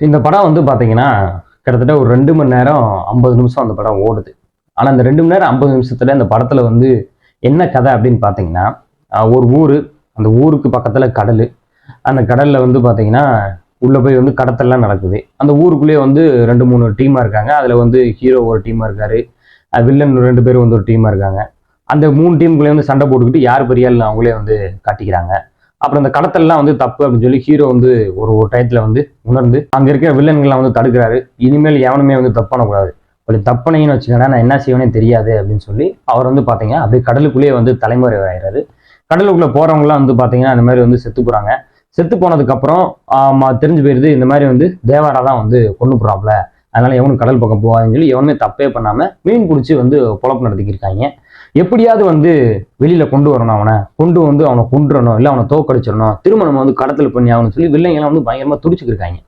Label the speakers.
Speaker 1: இந்த படம் வந்து பார்த்தீங்கன்னா கிட்டத்தட்ட ஒரு 2 மணி நேரம் 50 நிமிஷம் அந்த படம் ஓடுது. ஆனால் அந்த 2 மணி நேரம் 50 நிமிஷத்துல இந்த படத்துல வந்து என்ன கதை அப்படின்னு பார்த்தீங்கன்னா, ஒரு ஊரு, அந்த ஊருக்கு பக்கத்துல கடல். அந்த கடல்ல வந்து பார்த்தீங்கன்னா உள்ள போய் வந்து கடத்தல்லாம் நடக்குது. அந்த ஊருக்குள்ளேயே வந்து 2, 3 டீமா இருக்காங்க. அதுல வந்து ஹீரோ ஒரு டீமா இருக்காரு, வில்லன் 2 பேரும் வந்து ஒரு டீமா இருக்காங்க. அந்த 3 டீமுக்குள்ளே வந்து சண்டை போட்டுக்கிட்டு யார் பெரிய ஆள்னு அவங்களே வந்து காட்டிக்கிறாங்க. அப்புறம் இந்த கடத்தல்லாம் வந்து தப்பு அப்படின்னு சொல்லி ஹீரோ வந்து ஒரு ஒரு டயத்துல வந்து உணர்ந்து அங்க இருக்கிற வில்லன்கள்லாம் வந்து தடுக்கிறாரு. இனிமேல் எவனுமே வந்து தப்பு பண்ணக்கூடாது, அப்படி தப்புனீங்கன்னு வச்சுக்கோங்க நான் என்ன செய்வேனே தெரியாது அப்படின்னு சொல்லி அவர் வந்து பாத்தீங்கன்னா அப்படியே கடலுக்குள்ளேயே வந்து தலைமுறை ஆயிடுறாரு. கடலுக்குள்ள போறவங்கலாம் வந்து பாத்தீங்கன்னா இந்த மாதிரி வந்து செத்து போறாங்க. செத்து போனதுக்கு அப்புறம் தெரிஞ்சு போயிருது இந்த மாதிரி வந்து தேவாரா தான் வந்து கொண்டு போறாப்ல, அதனால எவனும் கடல் பக்கம் போவாதுன்னு சொல்லி எவனுமே தப்பே பண்ணாம மீன் பிடிச்சி வந்து பொழப்பு நடத்திக்கிருக்காங்க. எப்படியாவது வந்து வெளியில கொண்டு வரணும், அவனை கொண்டு வந்து அவனை கொண்டுறணும், இல்லை அவனை தோக்கடிச்சிடணும், திரும்ப நம்ம வந்து கடத்தல் பண்ணி ஆகணும்னு சொல்லி வில்லைங்கெல்லாம் வந்து பயங்கரமா துடிச்சுக்கிருக்காங்க.